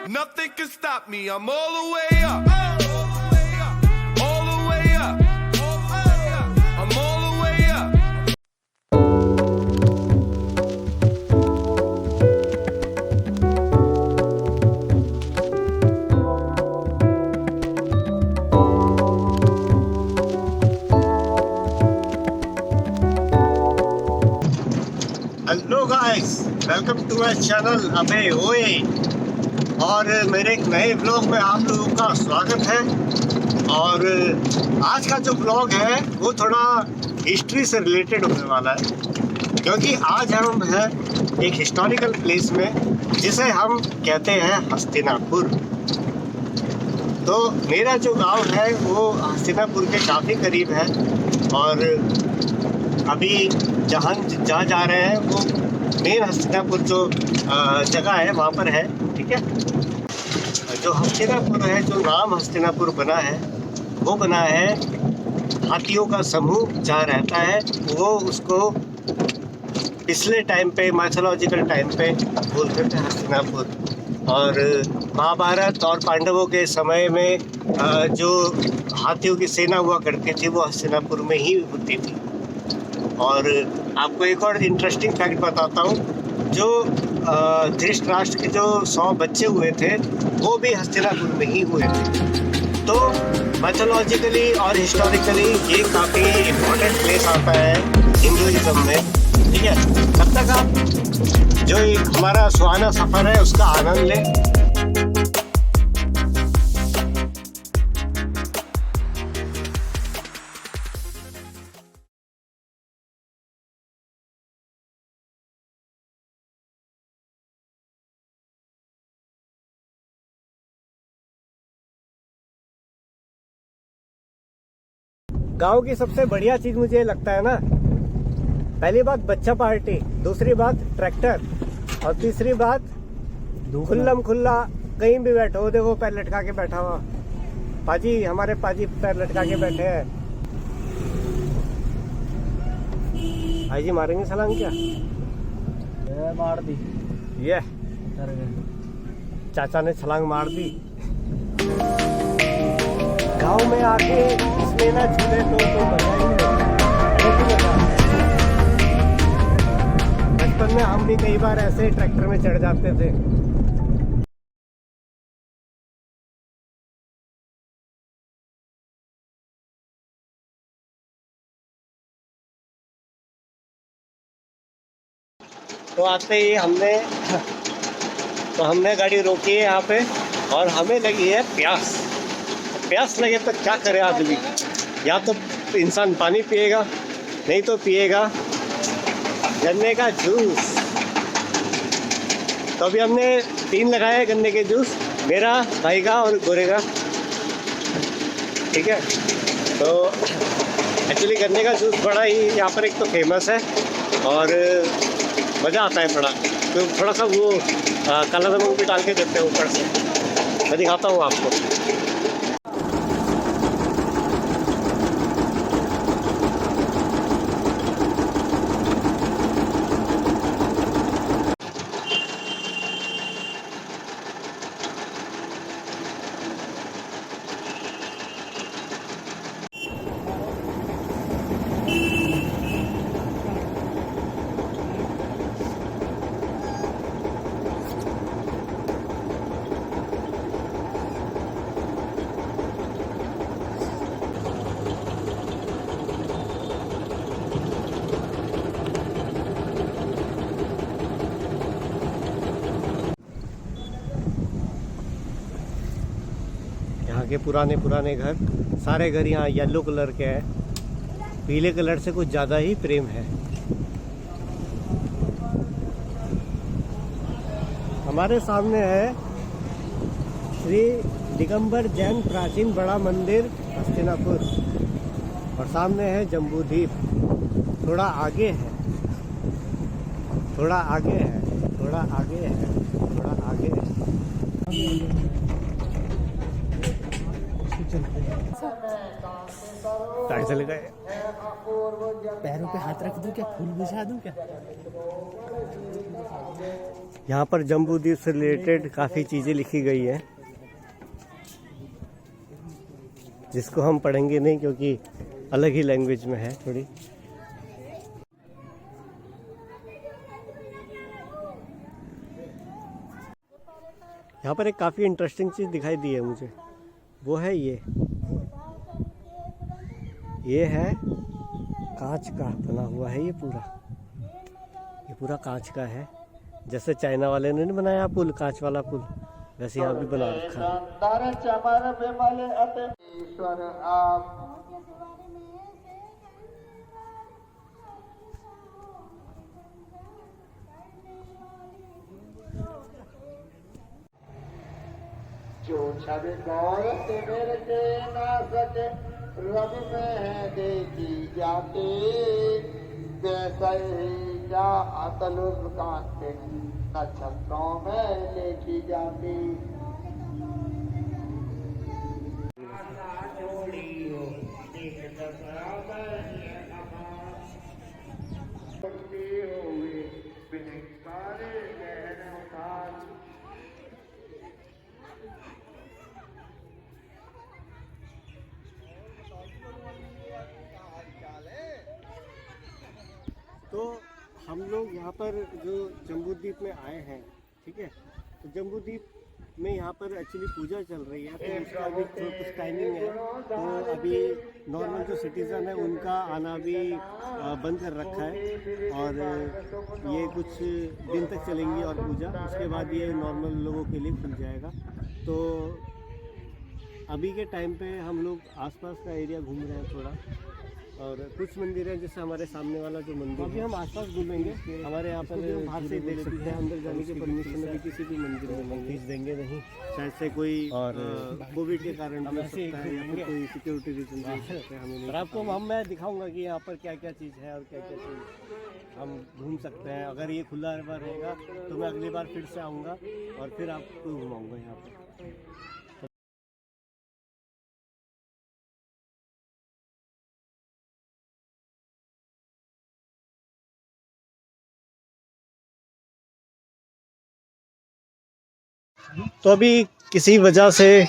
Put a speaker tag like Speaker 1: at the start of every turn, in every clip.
Speaker 1: Nothing can stop me. I'm all the way up. All the way up. I'm all the way up.
Speaker 2: Hello guys, welcome to my channel अबे ओए। और मेरे एक नए blog में आप लोगों का स्वागत है। और आज का जो ब्लॉग है वो थोड़ा हिस्ट्री से रिलेटेड होने वाला है, क्योंकि आज हम हैं एक हिस्टोरिकल प्लेस में जिसे हम कहते हैं हस्तिनापुर। तो मेरा जो गांव है वो हस्तिनापुर के काफ़ी करीब है, और अभी जहाँ जा रहे हैं वो मेन हस्तिनापुर जो जगह है वहाँ पर है। ठीक है, जो हस्तिनापुर है, जो नाम हस्तिनापुर बना है वो बना है हाथियों का समूह जहाँ रहता है, वो उसको पिछले टाइम पे माइथोलॉजिकल टाइम पे बोलते थे हस्तिनापुर। और महाभारत और पांडवों के समय में जो हाथियों की सेना हुआ करती थी वो हस्तिनापुर में ही होती थी। और आपको एक और इंटरेस्टिंग फैक्ट बताता हूँ, जो धृतराष्ट्र के जो 100 बच्चे हुए थे वो भी हस्तिनापुर में ही हुए थे। तो माइथोलॉजिकली और हिस्टोरिकली ये काफ़ी इम्पोर्टेंट प्लेस आता है हिंदुइज्म में। ठीक है, तब तक आप जो एक हमारा सुहाना सफ़र है उसका आनंद लें। गांव की सबसे बढ़िया चीज मुझे लगता है ना, पहली बात बच्चा पार्टी, दूसरी बात ट्रैक्टर, और तीसरी बात खुल्लम खुल्ला कहीं भी बैठो। देखो पैर लटका के बैठा हुआ पाजी, हमारे पाजी पैर लटका के बैठे हैं। भाई जी मारेंगे सलाम क्या?
Speaker 3: मार दी
Speaker 2: ये चाचा ने छलांग मार दी। गांव में आके इसमें ना झूले तो मजा ही नहीं होता। बचपन में हम भी कई बार ऐसे ट्रैक्टर में चढ़ जाते थे। तो आते ही हमने गाड़ी रोकी है यहाँ पे, और हमें लगी है प्यास। प्यास लगे तो क्या करे आदमी, या तो इंसान पानी पिएगा, नहीं तो पिएगा गन्ने का जूस। तो अभी हमने 3 लगाए गन्ने के जूस, मेरा, भाई का और गोरे का। ठीक है, तो एक्चुअली गन्ने का जूस बड़ा ही यहाँ पर एक तो फेमस है, और मज़ा आता है बड़ा। तो थोड़ा सा वो काला नमक भी डाल के देते हैं ऊपर से। मैं दिखाता हूँ आपको। के पुराने घर, सारे घर यहाँ येलो कलर के हैं। पीले कलर से कुछ ज़्यादा ही प्रेम है। हमारे सामने है श्री दिगंबर जैन प्राचीन बड़ा मंदिर हस्तिनापुर, और सामने है जम्बूद्वीप। थोड़ा आगे है, थोड़ा आगे है, थोड़ा आगे है, थोड़ा आगे है। गाड़ी चले गए।
Speaker 3: पैरों पे हाथ रख दूं क्या? फूल बिछा दूं क्या?
Speaker 2: यहाँ पर जम्बूद्वीप से रिलेटेड काफ़ी चीज़ें लिखी गई हैं, जिसको हम पढ़ेंगे नहीं क्योंकि अलग ही लैंग्वेज में है थोड़ी। यहाँ पर एक काफ़ी इंटरेस्टिंग चीज़ दिखाई दी है मुझे, वो है ये है कांच का बना हुआ है। ये पूरा कांच का है, जैसे चाइना वाले ने नहीं बनाया पुल, कांच वाला पुल, वैसे यहाँ भी बना रखा है।
Speaker 4: जो छवि गौर से मेरे के ना सके रब में देखी जाती, वैसा ही क्या अतलुब कांते नक्षत्रों में देखी जाती।
Speaker 2: तो हम लोग यहाँ पर जो जम्बूद्वीप में आए हैं, ठीक है, तो जम्बूद्वीप में यहाँ पर एक्चुअली पूजा चल रही है, तो उसका भी जो कुछ टाइमिंग है, तो अभी नॉर्मल जो सिटीज़न है उनका आना भी बंद कर रखा है, और ये कुछ दिन तक चलेंगी और पूजा, उसके बाद ये नॉर्मल लोगों के लिए खुल जाएगा। तो अभी के टाइम पे हम लोग आसपास का एरिया घूम रहे हैं थोड़ा, और कुछ मंदिर हैं, जैसे हमारे सामने वाला जो मंदिर, अभी हम आसपास घूमेंगे। हमारे यहाँ पर बाहर से देख सकते हैं, अंदर जाने की परमिशन अभी किसी भी मंदिर में फीस देंगे नहीं, शायद से कोई और कोविड के कारण हो सकता है, या फिर कोई सिक्योरिटी रीजन हो सकता है, हमें नहीं। आपको मैं दिखाऊंगा कि यहाँ पर क्या क्या चीज़ है और क्या क्या चीज़ हम घूम सकते हैं। अगर ये खुला रहेगा तो मैं अगली बार फिर से आऊँगा और फिर आपको घुमाऊँगा यहाँ पर। तो अभी किसी वजह से,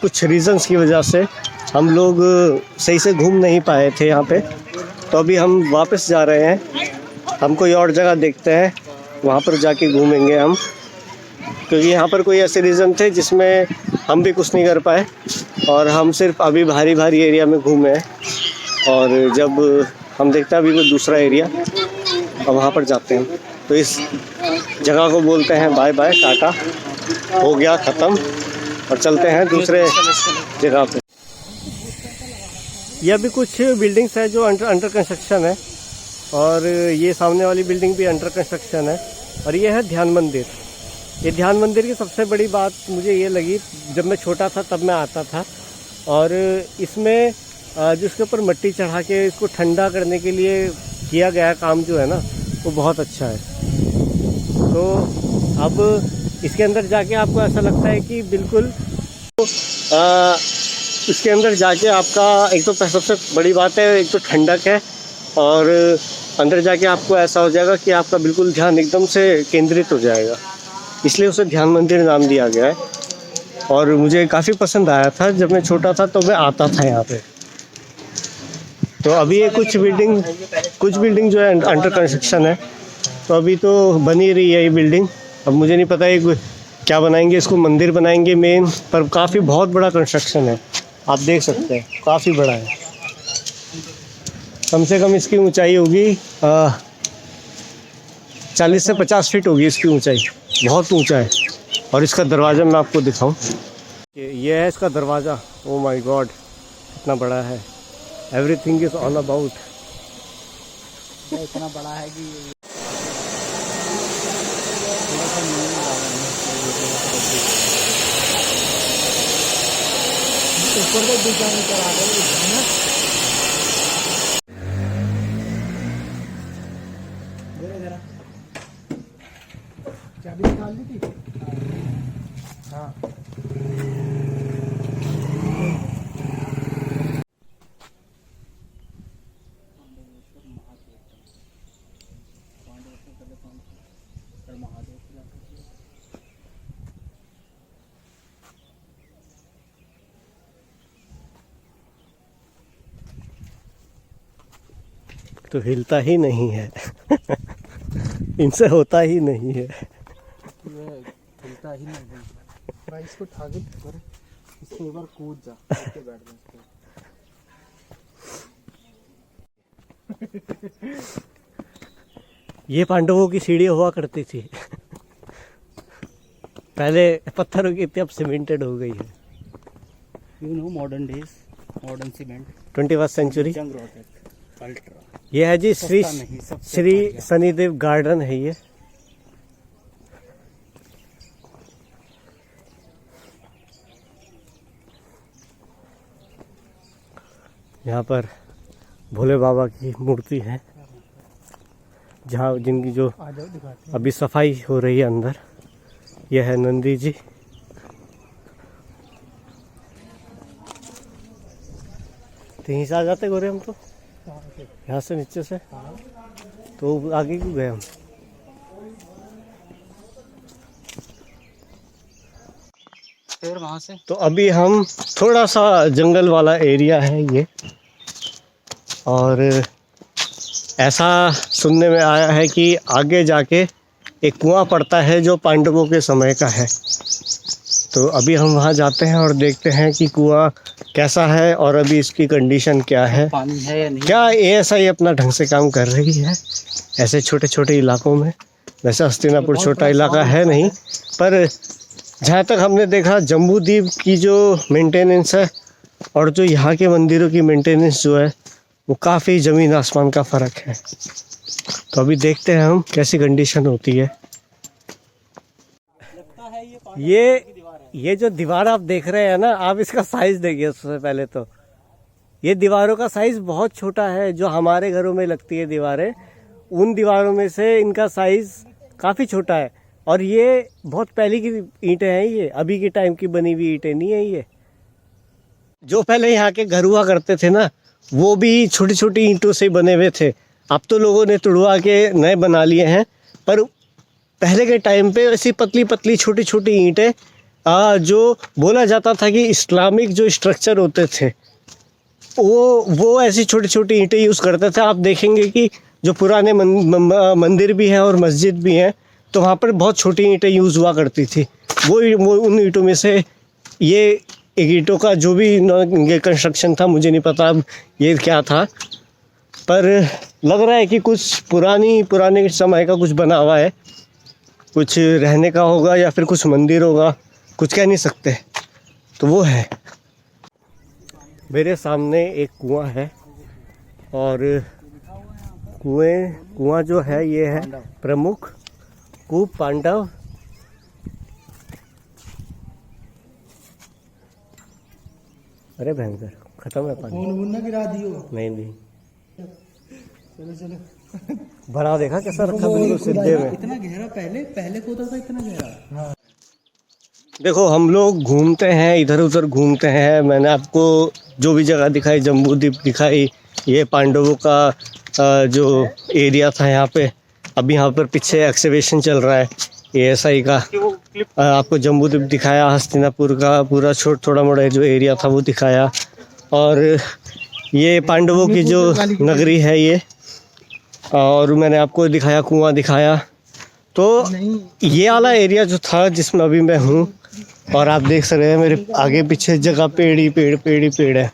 Speaker 2: कुछ रीजंस की वजह से हम लोग सही से घूम नहीं पाए थे यहाँ पे, तो अभी हम वापस जा रहे हैं। हम कोई और जगह देखते हैं, वहाँ पर जाके घूमेंगे हम, क्योंकि यहाँ पर कोई ऐसे रीज़न थे जिसमें हम भी कुछ नहीं कर पाए, और हम सिर्फ अभी भारी एरिया में घूमे हैं, और जब हम देखते हैं अभी कोई दूसरा एरिया, और वहाँ पर जाते हैं। तो इस जगह को बोलते हैं बाय बाय, टाटा, हो गया ख़त्म, और चलते हैं दूसरे जगह पे। ये अभी कुछ बिल्डिंग्स है जो अंडर कंस्ट्रक्शन है, और ये सामने वाली बिल्डिंग भी अंडर कंस्ट्रक्शन है, और ये है ध्यान मंदिर। ये ध्यान मंदिर की सबसे बड़ी बात मुझे ये लगी, जब मैं छोटा था तब मैं आता था, और इसमें जिसके ऊपर मिट्टी चढ़ा के इसको ठंडा करने के लिए किया गया काम जो है ना, वो बहुत अच्छा है। तो अब इसके अंदर जाके आपको ऐसा लगता है कि बिल्कुल इसके अंदर जाके आपका एक तो सबसे बड़ी बात है, एक तो ठंडक है, और अंदर जाके आपको ऐसा हो जाएगा कि आपका बिल्कुल ध्यान एकदम से केंद्रित हो जाएगा, इसलिए उसे ध्यान मंदिर नाम दिया गया है। और मुझे काफ़ी पसंद आया था, जब मैं छोटा था तो मैं आता था यहाँ पे। तो अभी ये कुछ बिल्डिंग जो है अंडर कंस्ट्रक्शन है, तो अभी तो बनी रही है ये बिल्डिंग। अब मुझे नहीं पता ये क्या बनाएंगे, इसको मंदिर बनाएंगे मेन, पर काफ़ी बहुत बड़ा कंस्ट्रक्शन है, आप देख सकते हैं, काफ़ी बड़ा है। कम से कम इसकी ऊंचाई होगी 40 से 50 फीट होगी इसकी ऊंचाई, बहुत ऊंचा है। और इसका दरवाज़ा मैं आपको दिखाऊं, ये है इसका दरवाज़ा। ओ माय गॉड, इतना बड़ा है, एवरीथिंग इज़ ऑल अबाउट,
Speaker 3: इतना बड़ा है कि ऊपर को डिजाइन करा देंगे। चाबी निकाल दी थी। हाँ,
Speaker 5: तो हिलता ही नहीं है इनसे होता ही नहीं है।
Speaker 3: हिलता ही नहीं भाई, इसको ठाके कर, इसको एक बार कूद जा, इसके बैठ जा इसको।
Speaker 5: ये पांडवों की सीढ़ी हुआ करती थी पहले पत्थरों की थी, अब सीमेंटेड हो गई है।
Speaker 6: You know modern days, modern cement,
Speaker 5: 21st century.
Speaker 6: जंग रोटेक, अल्ट्रा।
Speaker 5: ये है जी श्री
Speaker 6: सस्ता नहीं, सबसे
Speaker 5: श्री
Speaker 6: बढ़िया।
Speaker 5: शनिदेव गार्डन है ये। यहाँ पर भोले बाबा की मूर्ति है, जहाँ जिनकी जो
Speaker 3: आ जाओ दिखाते
Speaker 5: अभी सफाई हो रही है अंदर। यह है नंदी जी। तो यहीं से आ जाते गोरे हम तो,
Speaker 3: हैं।
Speaker 5: यहाँ से नीचे से, तो आगे क्यों गए हम?
Speaker 6: फिर वहाँ से
Speaker 5: तो अभी हम थोड़ा सा जंगल वाला एरिया है ये, और ऐसा सुनने में आया है कि आगे जाके एक कुआं पड़ता है जो पांडवों के समय का है। तो अभी हम वहाँ जाते हैं और देखते हैं कि कुआं कैसा है और अभी इसकी कंडीशन क्या है।
Speaker 6: पानी है या नहीं?
Speaker 5: क्या ASI अपना ढंग से काम कर रही है ऐसे छोटे छोटे इलाकों में? वैसे हस्तिनापुर छोटा इलाका है नहीं, पर जहाँ तक हमने देखा जम्बूद्वीप की जो मेंटेनेंस है और जो यहाँ के मंदिरों की मेंटेनेंस जो है वो काफ़ी ज़मीन आसमान का फ़र्क है। तो अभी देखते हैं हम कैसी कंडीशन होती है। ये जो दीवार आप देख रहे हैं ना, आप इसका साइज देखिए। सबसे पहले तो ये दीवारों का साइज बहुत छोटा है। जो हमारे घरों में लगती है दीवारें, उन दीवारों में से इनका साइज काफ़ी छोटा है। और ये बहुत पहले की ईंटें हैं, ये अभी के टाइम की बनी हुई ईंटें नहीं है। ये जो पहले यहाँ के घर हुआ करते थे ना, वो भी छोटी छोटी ईंटों से बने हुए थे। अब तो लोगों ने तुड़वा के नए बना लिए हैं, पर पहले के टाइम पे ऐसी पतली पतली छोटी छोटी ईंटें, जो बोला जाता था कि इस्लामिक जो स्ट्रक्चर होते थे वो ऐसी छोटी छोटी ईंटें यूज़ करते थे। आप देखेंगे कि जो पुराने मंदिर भी हैं और मस्जिद भी हैं, तो वहाँ पर बहुत छोटी ईंटें यूज़ हुआ करती थी। वो उन ईंटों में से ये एक ईंटों का जो भी ये कंस्ट्रक्शन था, मुझे नहीं पता अब ये क्या था, पर लग रहा है कि कुछ पुराने समय का कुछ बना हुआ है। कुछ रहने का होगा या फिर कुछ मंदिर होगा, कुछ कह नहीं सकते। तो वो है। मेरे सामने एक कुआं है, और कुआं जो है ये है प्रमुख कूप पांडव। अरे भयंकर, खत्म है पानी।
Speaker 3: फोन ना गिरा दियो।
Speaker 5: नहीं
Speaker 3: चलो चलो।
Speaker 5: भरा देखा कैसा रखा बिल्कुल सीधे में।
Speaker 6: इतना गहरा पहले खोदा था, इतना गहरा।
Speaker 5: देखो हम लोग घूमते हैं, इधर उधर घूमते हैं। मैंने आपको जो भी जगह दिखाई, जम्बूद्वीप दिखाई, ये पांडवों का जो एरिया था यहाँ पे। अभी यहाँ पर पीछे एक्सिबिशन चल रहा है ASI का। आपको जम्बूद्वीप दिखाया, हस्तिनापुर का पूरा थोड़ा मोड़ा जो एरिया था वो दिखाया, और ये पांडवों की जो नगरी है ये, और मैंने आपको दिखाया कुआं दिखाया। तो ये वाला एरिया जो था जिसमें अभी मैं हूँ, और आप देख सकते हैं मेरे आगे पीछे जगह पेड़ ही पेड़ है।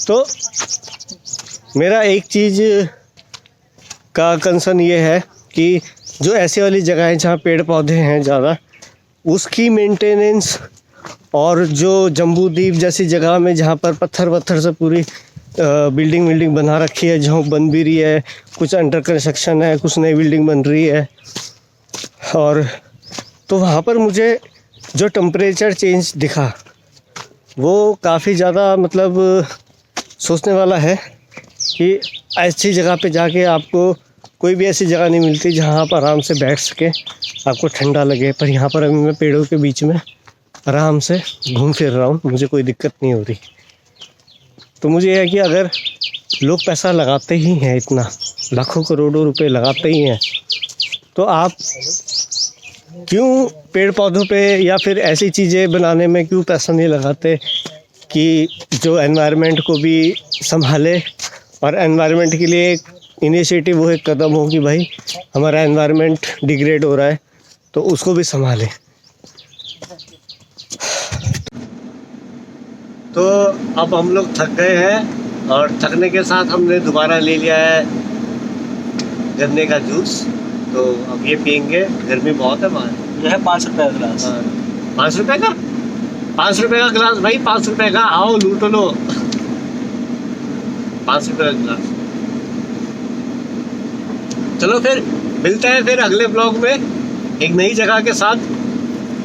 Speaker 5: तो मेरा एक चीज़ का कंसर्न ये है कि जो ऐसे वाली जगह है जहाँ पेड़ पौधे हैं ज़्यादा, उसकी मेंटेनेंस, और जो जम्बूद्वीप जैसी जगह में जहाँ पर पत्थर से पूरी बिल्डिंग बना रखी है, जहाँ बन भी रही है, कुछ अंडर कंस्ट्रक्शन है, कुछ नई बिल्डिंग बन रही है, और तो वहाँ पर मुझे जो टेम्परेचर चेंज दिखा वो काफ़ी ज़्यादा मतलब सोचने वाला है कि ऐसी जगह पे जाके आपको कोई भी ऐसी जगह नहीं मिलती जहाँ आप आराम से बैठ सके, आपको ठंडा लगे। पर यहाँ पर अभी मैं पेड़ों के बीच में आराम से घूम फिर रहा हूँ, मुझे कोई दिक्कत नहीं हो रही। तो मुझे यह है कि अगर लोग पैसा लगाते ही हैं, इतना लाखों करोड़ों रुपए लगाते ही हैं, तो आप क्यों पेड़ पौधों पे या फिर ऐसी चीज़ें बनाने में क्यों पैसा नहीं लगाते कि जो एनवायरनमेंट को भी संभाले और एनवायरनमेंट के लिए एक इनिशिएटिव हो, एक कदम हो कि भाई हमारा एनवायरनमेंट डिग्रेड हो रहा है तो उसको भी संभाले।
Speaker 2: तो अब हम लोग थक गए हैं और थकने के साथ हमने दोबारा ले लिया है गन्ने का जूस। तो अब ये पियेंगे, गर्मी बहुत है बाहर।
Speaker 6: ये है 5 रुपए का गिलास।
Speaker 2: 5 रुपए का? 5 रुपए का गिलास भाई, 5 रुपए का, आओ लूट लो। 5 रुपए का गिलास। चलो फिर मिलते हैं फिर अगले ब्लॉग में एक नई जगह के साथ,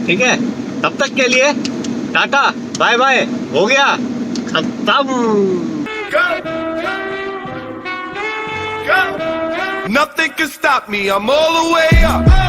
Speaker 2: ठीक है? तब तक के लिए टाटा बाय बाय, हो गया खत्म।
Speaker 1: Nothing can stop me, I'm all the way up.